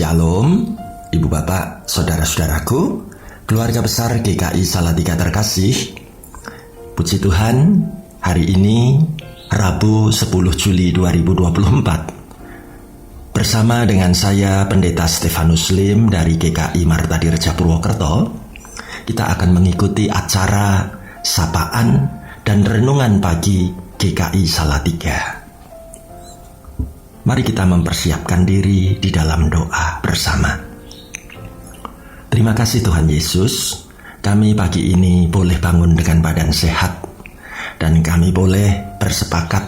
Shalom, Ibu Bapak, Saudara-saudaraku, keluarga besar GKI Salatiga terkasih. Puji Tuhan, hari ini Rabu 10 Juli 2024. Bersama dengan saya Pendeta Stefanus Lim dari GKI Marta Dirja Purwokerto, kita akan mengikuti acara sapaan dan renungan pagi GKI Salatiga. Mari kita mempersiapkan diri di dalam doa bersama. Terima kasih Tuhan Yesus, kami pagi ini boleh bangun dengan badan sehat, dan kami boleh bersepakat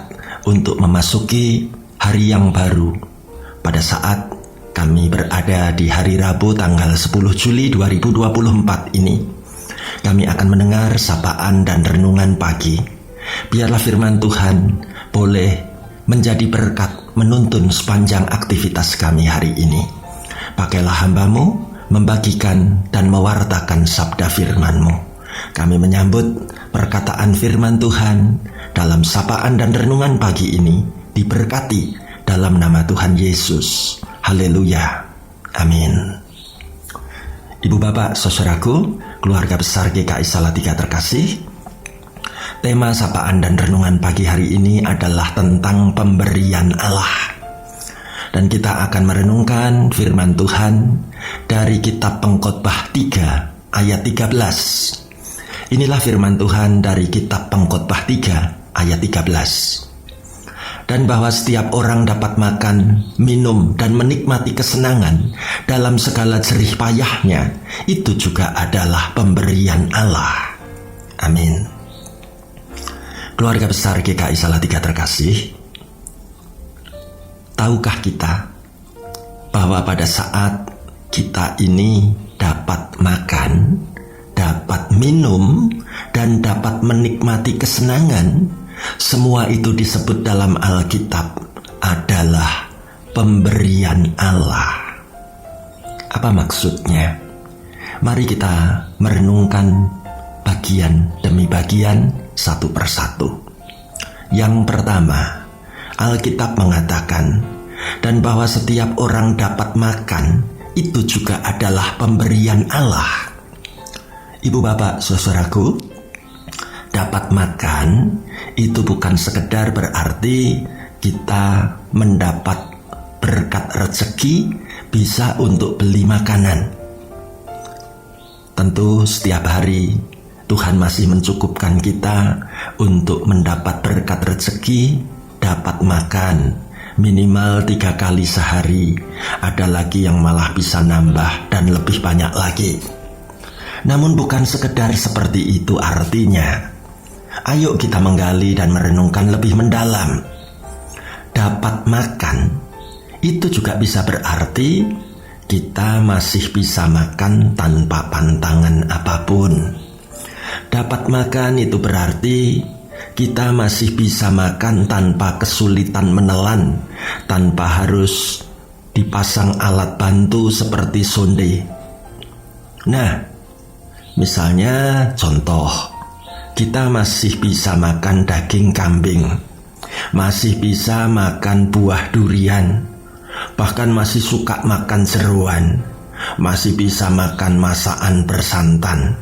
untuk memasuki hari yang baru. Pada saat kami berada di hari Rabu tanggal 10 Juli 2024 ini, kami akan mendengar sapaan dan renungan pagi. Biarlah firman Tuhan boleh menjadi berkat menuntun sepanjang aktivitas kami hari ini. Pakailah hamba-Mu membagikan dan mewartakan sabda firman-Mu. Kami menyambut perkataan firman Tuhan dalam sapaan dan renungan pagi ini, diberkati dalam nama Tuhan Yesus. Haleluya. Amin. Ibu Bapak, Saudaraku, keluarga besar GKI Salatiga terkasih, tema sapaan dan renungan pagi hari ini adalah tentang pemberian Allah. Dan kita akan merenungkan firman Tuhan dari kitab Pengkhotbah 3 ayat 13. Inilah firman Tuhan dari kitab Pengkhotbah 3 ayat 13. Dan bahwa setiap orang dapat makan, minum, dan menikmati kesenangan dalam segala jerih payahnya, itu juga adalah pemberian Allah. Amin. Keluarga besar GKI Salatiga terkasih, tahukah kita bahwa pada saat kita ini dapat makan, dapat minum, dan dapat menikmati kesenangan, semua itu disebut dalam Alkitab adalah pemberian Allah. Apa maksudnya? Mari kita merenungkan bagian demi bagian, satu persatu. Yang pertama, Alkitab mengatakan, dan bahwa setiap orang dapat makan, itu juga adalah pemberian Allah. Ibu Bapak, Saudaraku, dapat makan itu bukan sekedar berarti kita mendapat berkat rezeki bisa untuk beli makanan. Tentu setiap hari Tuhan masih mencukupkan kita untuk mendapat berkat rezeki, dapat makan minimal 3 kali sehari. Ada lagi yang malah bisa nambah dan lebih banyak lagi. Namun bukan sekedar seperti itu artinya. Ayo kita menggali dan merenungkan lebih mendalam. Dapat makan itu juga bisa berarti kita masih bisa makan tanpa pantangan apapun. Dapat makan itu berarti kita masih bisa makan tanpa kesulitan menelan, tanpa harus dipasang alat bantu seperti sonde. Nah, misalnya contoh, kita masih bisa makan daging kambing, masih bisa makan buah durian, bahkan masih suka makan jeroan, masih bisa makan masakan bersantan,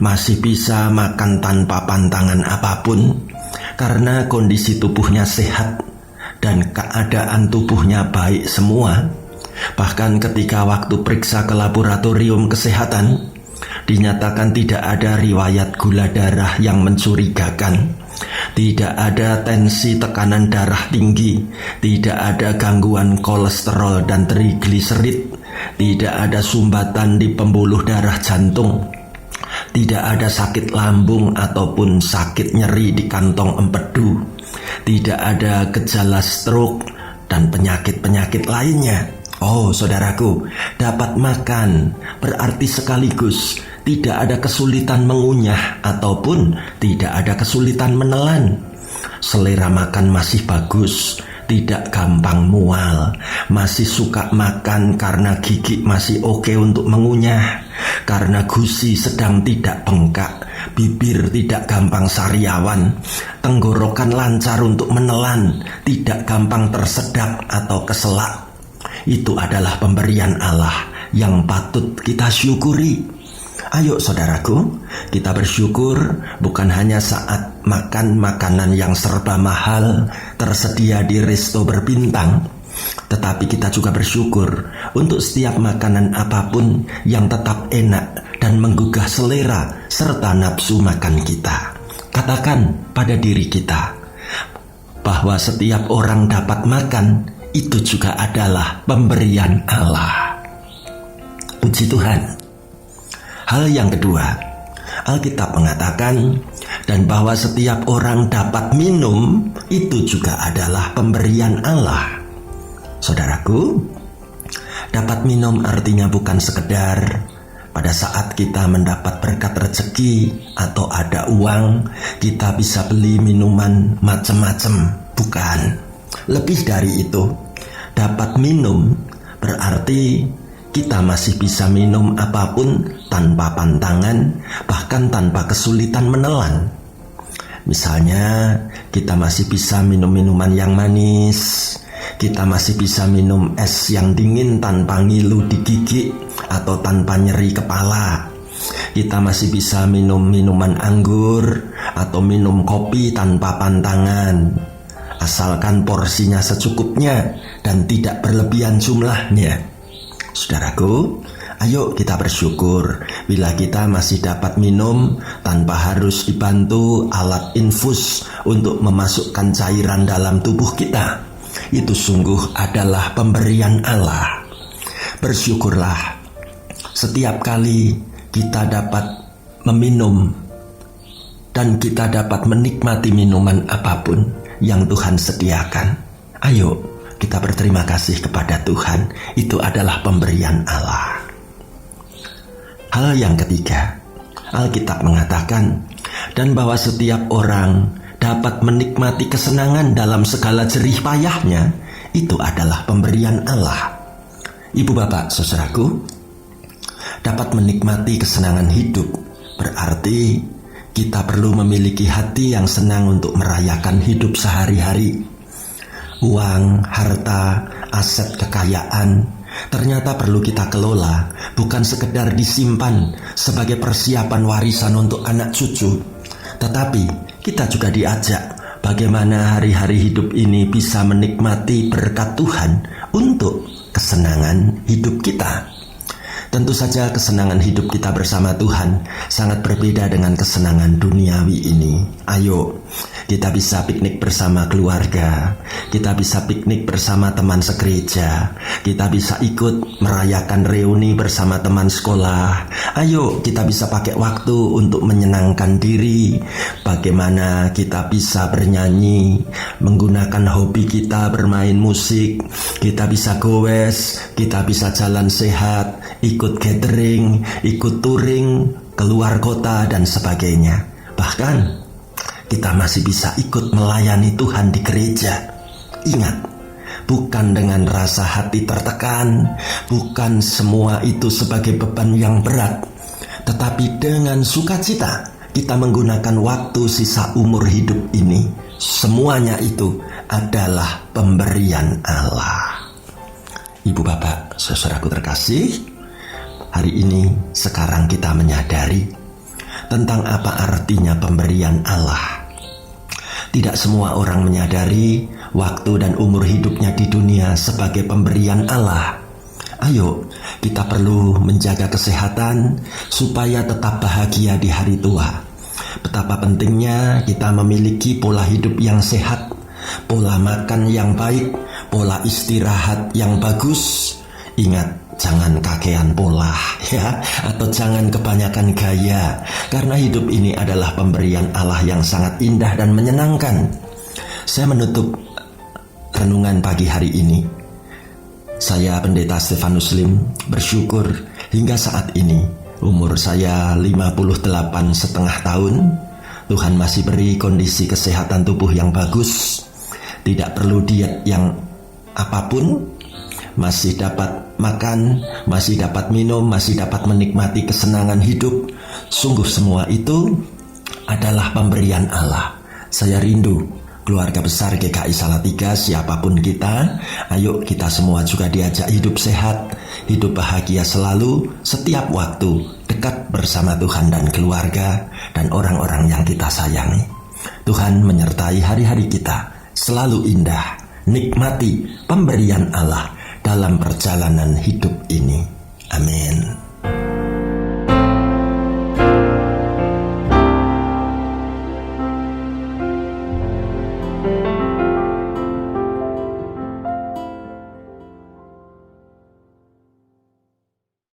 masih bisa makan tanpa pantangan apapun karena kondisi tubuhnya sehat dan keadaan tubuhnya baik semua. Bahkan ketika waktu periksa ke laboratorium kesehatan, dinyatakan tidak ada riwayat gula darah yang mencurigakan, tidak ada tensi tekanan darah tinggi, tidak ada gangguan kolesterol dan trigliserid, tidak ada sumbatan di pembuluh darah jantung, tidak ada sakit lambung ataupun sakit nyeri di kantong empedu, tidak ada gejala stroke dan penyakit-penyakit lainnya. Oh saudaraku, dapat makan berarti sekaligus tidak ada kesulitan mengunyah ataupun tidak ada kesulitan menelan. Selera makan masih bagus, tidak gampang mual, masih suka makan karena gigi masih oke untuk mengunyah, karena gusi sedang tidak bengkak, bibir tidak gampang sariawan, tenggorokan lancar untuk menelan, tidak gampang tersedak atau keselak. Itu adalah pemberian Allah yang patut kita syukuri. Ayo saudaraku, kita bersyukur bukan hanya saat makan makanan yang serba mahal tersedia di resto berbintang, tetapi kita juga bersyukur untuk setiap makanan apapun yang tetap enak dan menggugah selera serta nafsu makan kita. Katakan pada diri kita bahwa setiap orang dapat makan, itu juga adalah pemberian Allah. Puji Tuhan. Hal yang kedua, Alkitab mengatakan dan bahwa setiap orang dapat minum, itu juga adalah pemberian Allah. Saudaraku, dapat minum artinya bukan sekedar pada saat kita mendapat berkat rezeki atau ada uang, kita bisa beli minuman macam-macam. Bukan. Lebih dari itu, dapat minum berarti kita masih bisa minum apapun tanpa pantangan, bahkan tanpa kesulitan menelan. Misalnya, kita masih bisa minum minuman yang manis, kita masih bisa minum es yang dingin tanpa ngilu di gigi atau tanpa nyeri kepala. Kita masih bisa minum minuman anggur atau minum kopi tanpa pantangan, asalkan porsinya secukupnya dan tidak berlebihan jumlahnya. Saudaraku, ayo kita bersyukur bila kita masih dapat minum tanpa harus dibantu alat infus untuk memasukkan cairan dalam tubuh kita. Itu sungguh adalah pemberian Allah. Bersyukurlah setiap kali kita dapat meminum dan kita dapat menikmati minuman apapun yang Tuhan sediakan. Ayo kita berterima kasih kepada Tuhan. Itu adalah pemberian Allah. Hal yang ketiga, Alkitab mengatakan dan bahwa setiap orang dapat menikmati kesenangan dalam segala jerih payahnya. Itu adalah pemberian Allah. Ibu bapak saudaraku, dapat menikmati kesenangan hidup berarti kita perlu memiliki hati yang senang untuk merayakan hidup sehari-hari. Uang, harta, aset kekayaan ternyata perlu kita kelola, bukan sekedar disimpan sebagai persiapan warisan untuk anak cucu, tetapi kita juga diajak bagaimana hari-hari hidup ini bisa menikmati berkat Tuhan untuk kesenangan hidup kita. Tentu saja kesenangan hidup kita bersama Tuhan sangat berbeda dengan kesenangan duniawi ini. Ayo, kita bisa piknik bersama keluarga, kita bisa piknik bersama teman segereja, kita bisa ikut merayakan reuni bersama teman sekolah. Ayo, kita bisa pakai waktu untuk menyenangkan diri. Bagaimana kita bisa bernyanyi, menggunakan hobi kita bermain musik, kita bisa goes, kita bisa jalan sehat, ikut gathering, ikut touring, keluar kota dan sebagainya. Bahkan kita masih bisa ikut melayani Tuhan di gereja. Ingat, bukan dengan rasa hati tertekan, bukan semua itu sebagai beban yang berat, tetapi dengan sukacita kita menggunakan waktu sisa umur hidup ini. Semuanya itu adalah pemberian Allah. Ibu bapak, saudaraku terkasih, hari ini sekarang kita menyadari tentang apa artinya pemberian Allah. Tidak semua orang menyadari waktu dan umur hidupnya di dunia sebagai pemberian Allah. Ayo, kita perlu menjaga kesehatan supaya tetap bahagia di hari tua. Betapa pentingnya kita memiliki pola hidup yang sehat, pola makan yang baik, pola istirahat yang bagus. Ingat, jangan kakean pola ya, atau jangan kebanyakan gaya, karena hidup ini adalah pemberian Allah yang sangat indah dan menyenangkan. Saya menutup renungan pagi hari ini. Saya Pendeta Stefanus Lim bersyukur hingga saat ini umur saya 58,5 tahun. Tuhan masih beri kondisi kesehatan tubuh yang bagus, tidak perlu diet yang apapun, masih dapat makan, masih dapat minum, masih dapat menikmati kesenangan hidup. Sungguh semua itu adalah pemberian Allah. Saya rindu keluarga besar GKI Salatiga, siapapun kita, ayo kita semua juga diajak hidup sehat, hidup bahagia selalu, setiap waktu, dekat bersama Tuhan dan keluarga, dan orang-orang yang kita sayangi. Tuhan menyertai hari-hari kita, selalu indah, nikmati pemberian Allah dalam perjalanan hidup ini. Amin.